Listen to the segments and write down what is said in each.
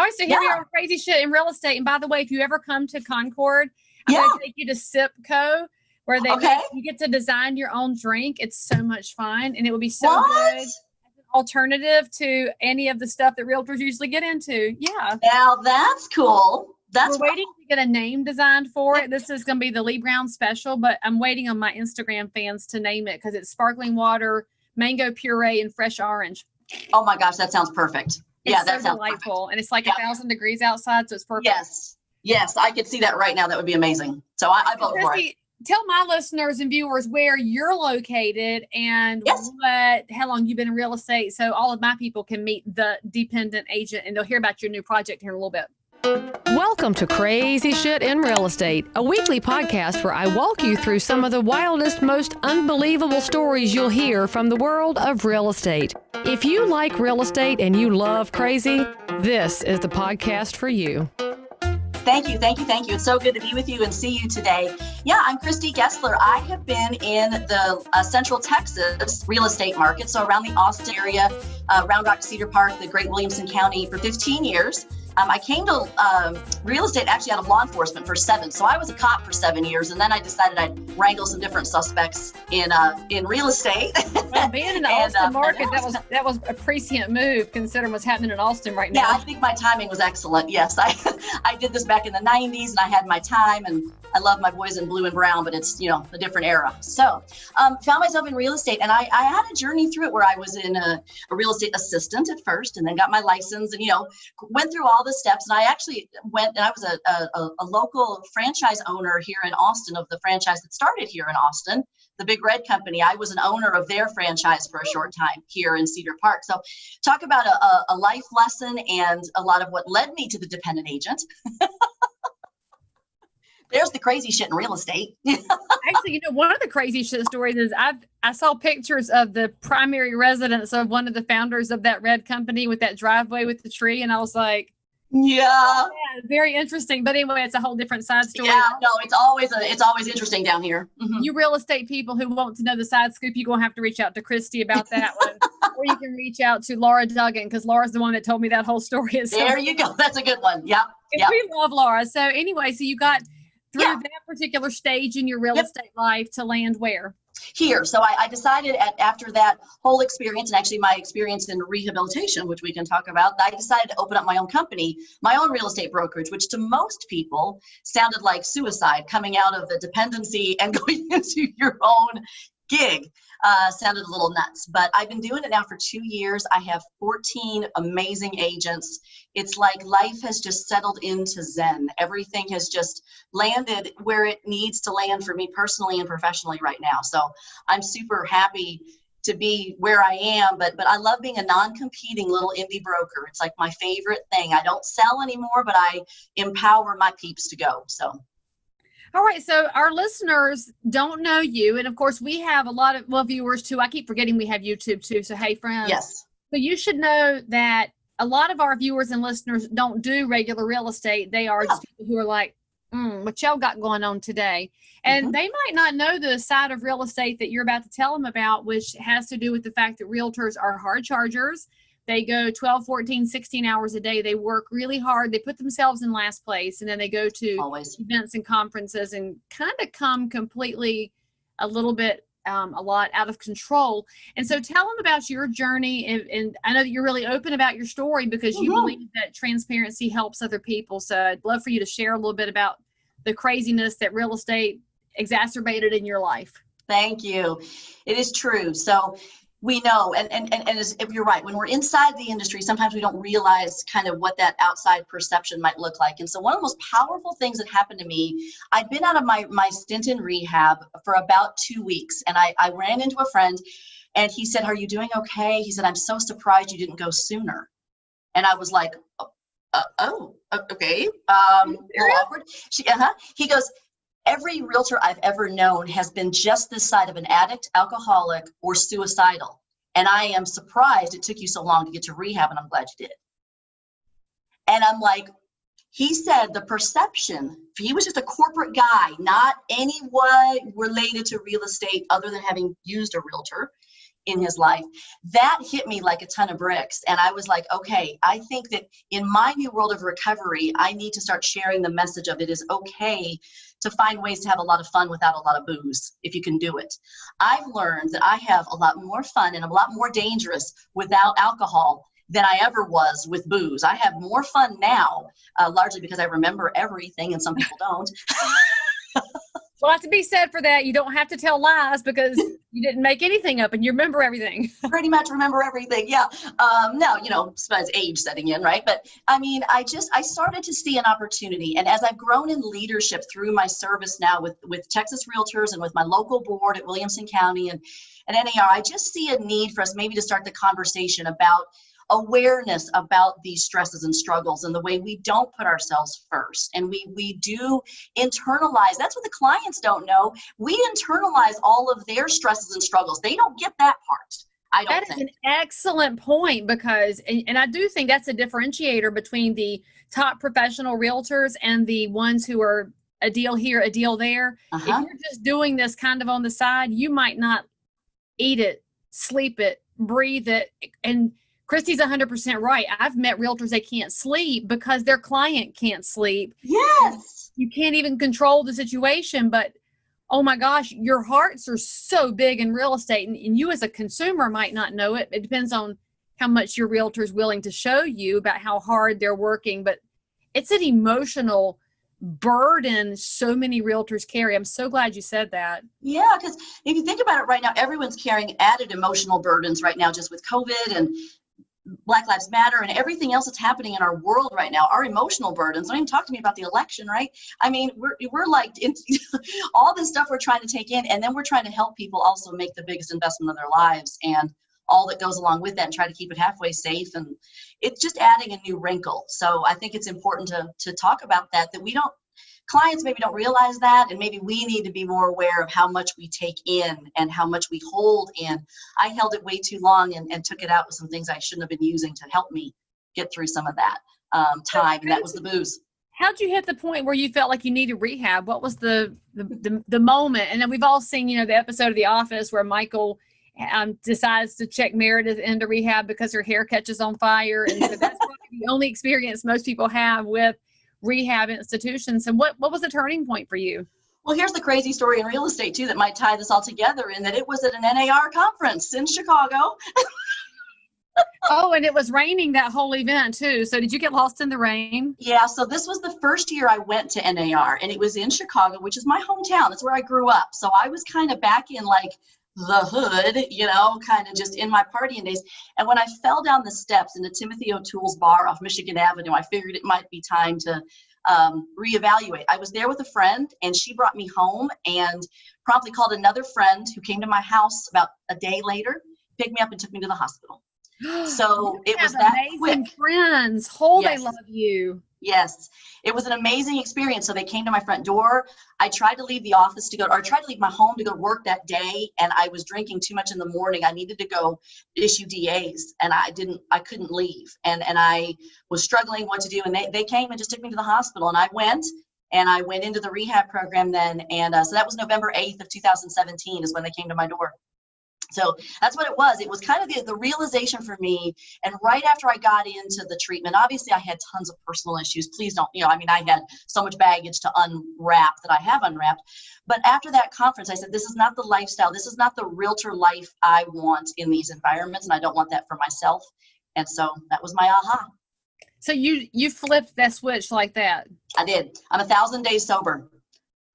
All right, so here we are, crazy shit in real estate. And by the way, if you ever come to Concord, I'm going to take you to 𝙀𝙀𝘼𝘾𝙏, where you get to design your own drink. It's so much fun, and it will be so good as an alternative to any of the stuff that realtors usually get into. Yeah. Now that's cool. We're waiting to get a name designed for it. This is going to be the Leigh Brown special, but I'm waiting on my Instagram fans to name it because it's sparkling water, mango puree, and fresh orange. Oh my gosh, that sounds perfect. That sounds delightful. Perfect. And it's like 1,000 degrees outside, so it's perfect. Yes, I could see that right now. That would be amazing. So I vote for it. Tell my listeners and viewers where you're located and how long you've been in real estate, so all of my people can meet the dependent agent and they'll hear about your new project here in a little bit. Welcome to Crazy Shit in Real Estate, a weekly podcast where I walk you through some of the wildest, most unbelievable stories you'll hear from the world of real estate. If you like real estate and you love crazy, this is the podcast for you. Thank you. It's so good to be with you and see you today. Yeah, I'm Christy Gessler. I have been in the Central Texas real estate market, so around the Austin area, Round Rock, Cedar Park, the great Williamson County for 15 years. I came to real estate actually out of law enforcement for 7. So I was a cop for 7 years, and then I decided I'd wrangle some different suspects in real estate. Well, being in the Austin market, that was a prescient move considering what's happening in Austin right now. Yeah, I think my timing was excellent. Yes, I did this back in the 90s, and I had my time, and I love my boys in blue and brown, but it's, a different era. So found myself in real estate, and I had a journey through it where I was in a real estate assistant at first, and then got my license, and went through all the steps. And I actually went, and I was a local franchise owner here in Austin of the franchise that started here in Austin, the Big Red Company. I was an owner of their franchise for a short time here in Cedar Park. So talk about a life lesson and a lot of what led me to the dependent agent. There's the crazy shit in real estate. Actually, one of the crazy shit stories is I saw pictures of the primary residence of one of the founders of that red company with that driveway with the tree. And I was like, yeah, very interesting. But anyway, it's a whole different side story. Yeah, no, it's always interesting down here. Mm-hmm. You real estate people who want to know the side scoop, you're going to have to reach out to Christy about that one. Or you can reach out to Laura Duggan, because Laura's the one that told me that whole story. There you go. That's a good one. Yep. We love Laura. So anyway, so you got through that particular stage in your real estate life to land where? Here. So I decided after that whole experience, and actually my experience in rehabilitation, which we can talk about, I decided to open up my own company, my own real estate brokerage, which to most people sounded like suicide, coming out of the dependency and going into your own gig. Sounded a little nuts, but I've been doing it now for 2 years. I have 14 amazing agents. It's like life has just settled into Zen. Everything has just landed where it needs to land for me personally and professionally right now. So I'm super happy to be where I am, but I love being a non-competing little indie broker. It's like my favorite thing. I don't sell anymore, but I empower my peeps to go. So. All right. So our listeners don't know you. And of course we have a lot of viewers too. I keep forgetting we have YouTube too. So, hey friends. Yes. So you should know that a lot of our viewers and listeners don't do regular real estate. They are just people who are like, what y'all got going on today? And they might not know the side of real estate that you're about to tell them about, which has to do with the fact that realtors are hard chargers. They go 12, 14, 16 hours a day. They work really hard. They put themselves in last place, and then they go to events and conferences and kind of come completely a lot out of control. And so tell them about your journey. And I know that you're really open about your story because you believe that transparency helps other people. So I'd love for you to share a little bit about the craziness that real estate exacerbated in your life. Thank you. It is true. So we know, and if you're right, when we're inside the industry, sometimes we don't realize kind of what that outside perception might look like. And so one of the most powerful things that happened to me, I'd been out of my stint in rehab for about 2 weeks, and I ran into a friend, and he said, "Are you doing okay?" He said, "I'm so surprised you didn't go sooner." And I was like, okay, a little awkward. He goes, "Every realtor I've ever known has been just this side of an addict, alcoholic, or suicidal. And I am surprised it took you so long to get to rehab, and I'm glad you did." And I'm like, he said the perception, he was just a corporate guy, not anyone related to real estate other than having used a realtor. in his life, that hit me like a ton of bricks. And I was like, okay, I think that in my new world of recovery, I need to start sharing the message of it is okay to find ways to have a lot of fun without a lot of booze, if you can do it. I've learned that I have a lot more fun and a lot more dangerous without alcohol than I ever was with booze. I have more fun now, largely because I remember everything and some people don't. Well, to be said for that, you don't have to tell lies because you didn't make anything up and you remember everything. Pretty much remember everything, yeah. Now, besides age setting in, right? But I mean, I started to see an opportunity. And as I've grown in leadership through my service now with Texas Realtors and with my local board at Williamson County and NAR, I just see a need for us maybe to start the conversation about awareness about these stresses and struggles and the way we don't put ourselves first. And we do internalize. That's what the clients don't know. We internalize all of their stresses and struggles. They don't get that part. I don't think. That is an excellent point because, and I do think that's a differentiator between the top professional realtors and the ones who are a deal here, a deal there. If you're just doing this kind of on the side, you might not eat it, sleep it, breathe it, and Christy's 100% right. I've met realtors that can't sleep because their client can't sleep. Yes. You can't even control the situation, but oh my gosh, your hearts are so big in real estate and you as a consumer might not know it. It depends on how much your realtor is willing to show you about how hard they're working, but it's an emotional burden so many realtors carry. I'm so glad you said that. Yeah, because if you think about it right now, everyone's carrying added emotional burdens right now just with COVID and Black Lives Matter and everything else that's happening in our world right now. Our emotional burdens. Don't even talk to me about the election, right? I mean, we're like in all this stuff we're trying to take in, and then we're trying to help people also make the biggest investment of their lives and all that goes along with that and try to keep it halfway safe. And it's just adding a new wrinkle. So I think it's important to talk about that clients maybe don't realize that, and maybe we need to be more aware of how much we take in and how much we hold in. I held it way too long and took it out with some things I shouldn't have been using to help me get through some of that time, and that was the booze. How'd you hit the point where you felt like you needed rehab? What was the moment? And then we've all seen, the episode of The Office where Michael decides to check Meredith into rehab because her hair catches on fire. And so that's probably the only experience most people have with rehab institutions. And what was the turning point for you? Well, here's the crazy story in real estate too that might tie this all together, in that it was at an NAR conference in Chicago. Oh, and it was raining that whole event too. So did you get lost in the rain? Yeah, so this was the first year I went to NAR, and it was in Chicago, which is my hometown. It's where I grew up. So I was kind of back in like the hood, kind of just in my partying days. And when I fell down the steps into Timothy O'Toole's bar off Michigan Avenue, I figured it might be time to reevaluate. I was there with a friend, and she brought me home and promptly called another friend who came to my house about a day later, picked me up and took me to the hospital. So it was that amazing quick. Friends. Yes. They love you. Yes, it was an amazing experience. So they came to my front door. I tried to leave the office I tried to leave my home to go to work that day, and I was drinking too much in the morning. I needed to go issue DAs, and I couldn't leave. And I was struggling what to do. And they came and just took me to the hospital, and I went into the rehab program then. And so that was November 8th of 2017 is when they came to my door. So that's what it was. It was kind of the realization for me. And right after I got into the treatment, obviously I had tons of personal issues. Please don't, I had so much baggage to unwrap that I have unwrapped. But after that conference, I said, this is not the lifestyle. This is not the realtor life I want in these environments. And I don't want that for myself. And so that was my aha. So you flipped that switch like that? I did. I'm 1,000 days sober.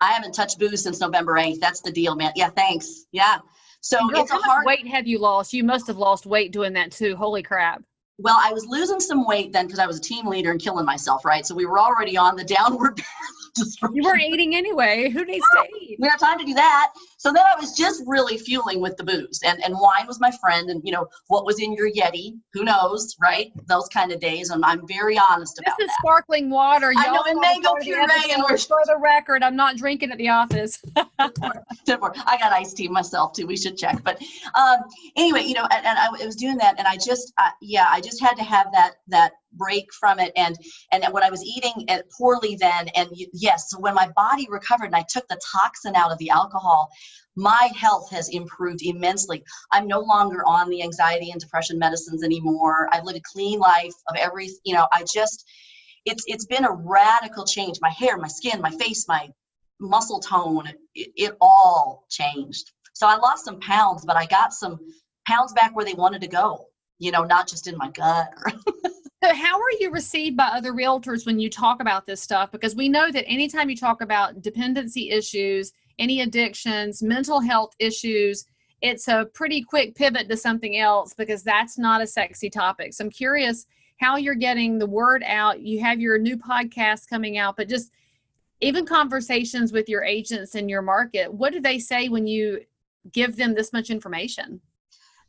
I haven't touched booze since November 8th. That's the deal, man. Yeah, thanks. Yeah. So girl, it's how much weight have you lost? You must have lost weight doing that too. Holy crap. Well, I was losing some weight then because I was a team leader and killing myself, right? So we were already on the downward path of destruction. You weren't eating anyway. Who needs to eat? We don't have time to do that. So then I was just really fueling with the booze, and wine was my friend. And what was in your Yeti? Who knows, right? Those kind of days. And I'm very honest about this is sparkling water. I know, and mango puree. And for the record, I'm not drinking at the office. I got iced tea myself too. We should check. But anyway, and I was doing that, and I just had to have that break from it. And when I was eating poorly then, and yes, so when my body recovered and I took the toxin out of the alcohol, My health has improved immensely. I'm no longer on the anxiety and depression medicines anymore. I've lived a clean life of every, it's been a radical change. My hair, my skin, my face, my muscle tone, it all changed. So I lost some pounds, but I got some pounds back where they wanted to go, not just in my gut. So how are you received by other realtors when you talk about this stuff? Because we know that anytime you talk about dependency issues, any addictions, mental health issues, it's a pretty quick pivot to something else because that's not a sexy topic. So I'm curious how you're getting the word out. You have your new podcast coming out, but just even conversations with your agents in your market, what do they say when you give them this much information?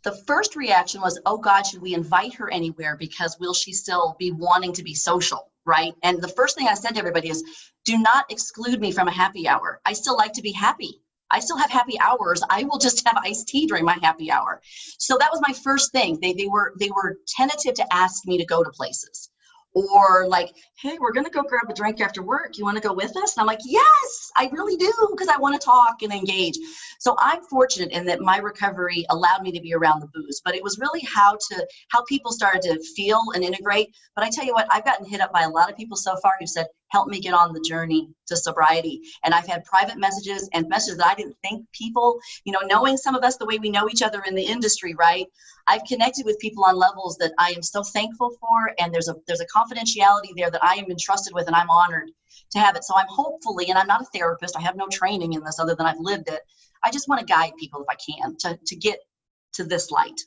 The first reaction was, oh God, should we invite her anywhere? Because will she still be wanting to be social, right? And the first thing I said to everybody is, do not exclude me from a happy hour. I still like to be happy. I still have happy hours. I will just have iced tea during my happy hour. So that was my first thing. They were tentative to ask me to go to places. Or like, hey, we're going to go grab a drink after work. You want to go with us? And I'm like, yes, I really do, because I want to talk and engage. So I'm fortunate in that my recovery allowed me to be around the booze, but it was really how people started to feel and integrate. But I tell you what, I've gotten hit up by a lot of people so far who said, help me get on the journey to sobriety. And I've had private messages and messages that I didn't think people, knowing some of us the way we know each other in the industry, right? I've connected with people on levels that I am so thankful for. And there's a confidentiality there that I am entrusted with, and I'm honored to have it. So I'm hopefully, and I'm not a therapist, I have no training in this other than I've lived it. I just want to guide people if I can to get to this light.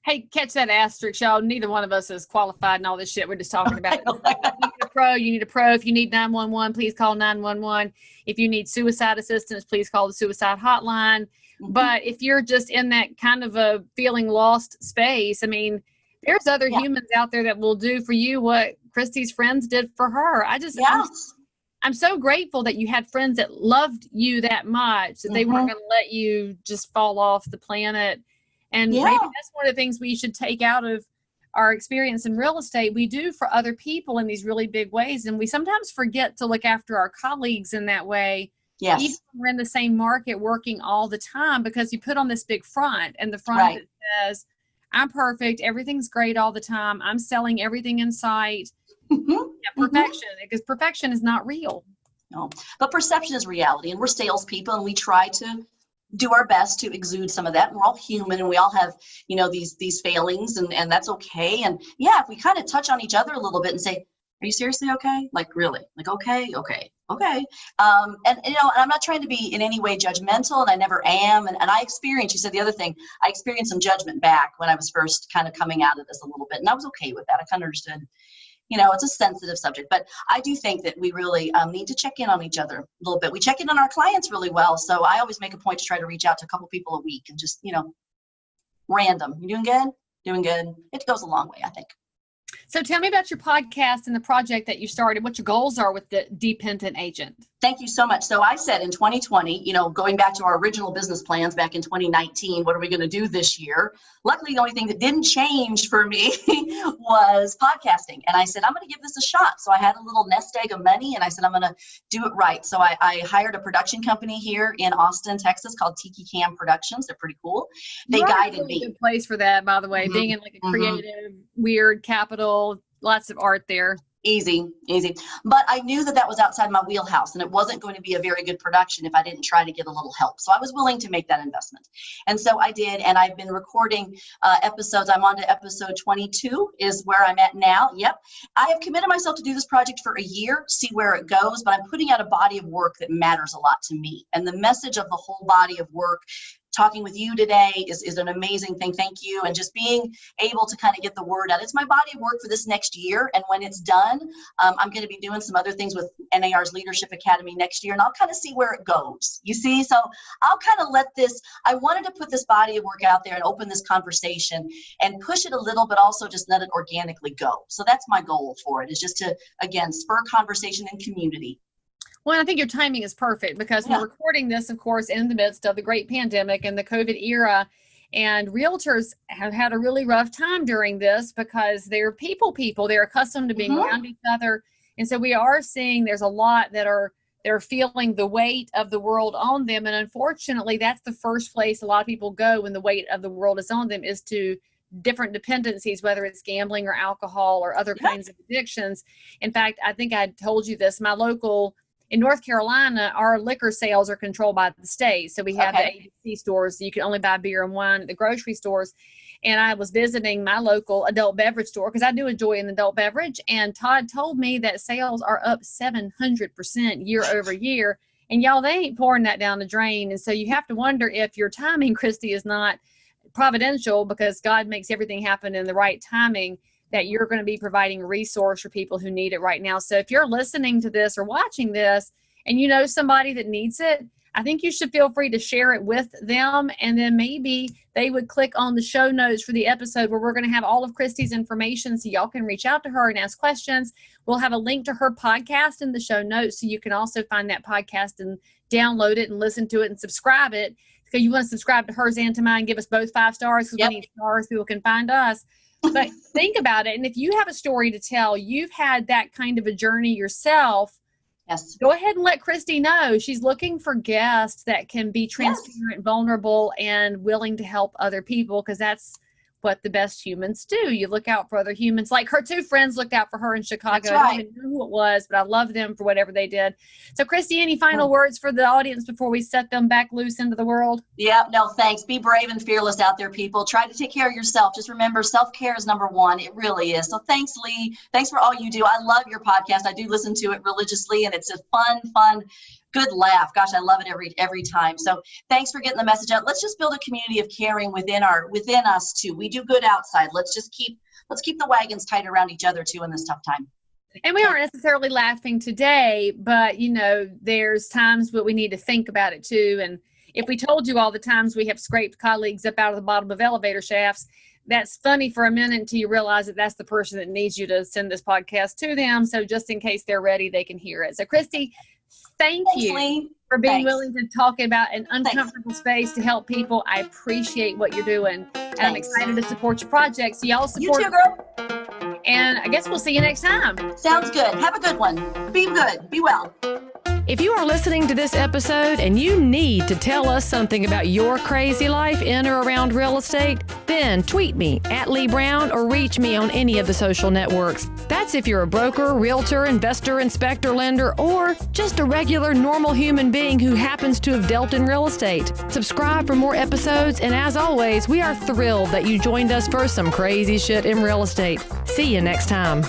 Hey, catch that asterisk, y'all. Neither one of us is qualified in all this shit we're just talking about. You need a pro, you need a pro. If you need 911, please call 911. If you need suicide assistance, please call the suicide hotline. Mm-hmm. But if you're just in that kind of a feeling lost space, I mean, there's other humans out there that will do for you what Christy's friends did for her. I'm so grateful that you had friends that loved you that much, that they weren't going to let you just fall off the planet. And maybe that's one of the things we should take out of our experience in real estate. We do for other people in these really big ways. And we sometimes forget to look after our colleagues in that way. Yes. Even when we're in the same market working all the time, because you put on this big front, and the front that says, I'm perfect, everything's great all the time, I'm selling everything in sight. Perfection, because perfection is not real. No, but perception is reality, and we're salespeople, and we try to do our best to exude some of that. And we're all human, and we all have, these failings, and that's okay. And if we kind of touch on each other a little bit and say, are you seriously okay? Like, really? Like, okay. And I'm not trying to be in any way judgmental, and I never am. And I experienced, you said the other thing, I experienced some judgment back when I was first kind of coming out of this a little bit. And I was okay with that. I kind of understood, it's a sensitive subject, but I do think that we really need to check in on each other a little bit. We check in on our clients really well. So I always make a point to try to reach out to a couple people a week and just, random. You doing good? Doing good. It goes a long way, I think. So tell me about your podcast and the project that you started, what your goals are with the Dependent Agent. Thank you so much. So I said in 2020, going back to our original business plans back in 2019, what are we going to do this year? Luckily, the only thing that didn't change for me was podcasting. And I said, I'm going to give this a shot. So I had a little nest egg of money, and I said, I'm going to do it right. So I hired a production company here in Austin, Texas called Tiki Cam Productions. They're pretty cool. They guided me. Good place for that, by the way, being in like a creative, weird capital, lots of art there. Easy. But I knew that was outside my wheelhouse, and it wasn't going to be a very good production if I didn't try to get a little help. So I was willing to make that investment. And so I did, and I've been recording episodes. I'm on to episode 22 is where I'm at now. Yep. I have committed myself to do this project for a year, see where it goes, but I'm putting out a body of work that matters a lot to me. And the message of the whole body of work, talking with you today is an amazing thing. Thank you. And just being able to kind of get the word out. It's my body of work for this next year. And when it's done, I'm going to be doing some other things with NAR's Leadership Academy next year. And I'll kind of see where it goes. You see? So I'll kind of I wanted to put this body of work out there and open this conversation and push it a little, but also just let it organically go. So that's my goal for it, is just to, again, spur conversation and community. Well, I think your timing is perfect because we're recording this, of course, in the midst of the great pandemic and the COVID era. And realtors have had a really rough time during this because they're people. They're accustomed to being around each other. And so we are seeing there's a lot that are They're feeling the weight of the world on them. And unfortunately, that's the first place a lot of people go when the weight of the world is on them, is to different dependencies, whether it's gambling or alcohol or other kinds of addictions. In fact, I think I told you this, in North Carolina, our liquor sales are controlled by the state. So we have the ABC stores. So you can only buy beer and wine at the grocery stores. And I was visiting my local adult beverage store because I do enjoy an adult beverage. And Todd told me that sales are up 700% year over year. And y'all, they ain't pouring that down the drain. And so you have to wonder if your timing, Christy, is not providential, because God makes everything happen in the right timing, that you're going to be providing a resource for people who need it right now. So if you're listening to this or watching this and you know somebody that needs it, I think you should feel free to share it with them. And then maybe they would click on the show notes for the episode, where we're going to have all of Christy's information so y'all can reach out to her and ask questions. We'll have a link to her podcast in the show notes, so you can also find that podcast and download it and listen to it and subscribe it. So you want to subscribe to hers and to mine, give us both 5 stars, because we need stars, people can find us. But think about it. And if you have a story to tell, you've had that kind of a journey yourself, go ahead and let Christy know. She's looking for guests that can be transparent, vulnerable, and willing to help other people, because that's what the best humans do. You look out for other humans. Like her 2 friends looked out for her in Chicago. I don't even know who it was, but I love them for whatever they did. So Christy, any final words for the audience before we set them back loose into the world? Yeah, no, thanks. Be brave and fearless out there, people. Try to take care of yourself. Just remember, self-care is number 1. It really is. So thanks, Leigh. Thanks for all you do. I love your podcast. I do listen to it religiously, and it's a fun, good laugh. Gosh, I love it every time. So thanks for getting the message out. Let's just build a community of caring within us too. We do good outside. Let's keep the wagons tight around each other too in this tough time. And we aren't necessarily laughing today, but there's times where we need to think about it too. And if we told you all the times we have scraped colleagues up out of the bottom of elevator shafts, that's funny for a minute until you realize that that's the person that needs you to send this podcast to them. So just in case they're ready, they can hear it. So Christy, thanks, you Leigh. for being willing to talk about an uncomfortable space to help people. I appreciate what you're doing. And I'm excited to support your project. So y'all support. You too, girl. And I guess we'll see you next time. Sounds good. Have a good one. Be good. Be well. If you are listening to this episode and you need to tell us something about your crazy life in or around real estate, then tweet me at Leigh Brown or reach me on any of the social networks. That's if you're a broker, realtor, investor, inspector, lender, or just a regular normal human being who happens to have dealt in real estate. Subscribe for more episodes, and as always, we are thrilled that you joined us for some crazy shit in real estate. See you next time.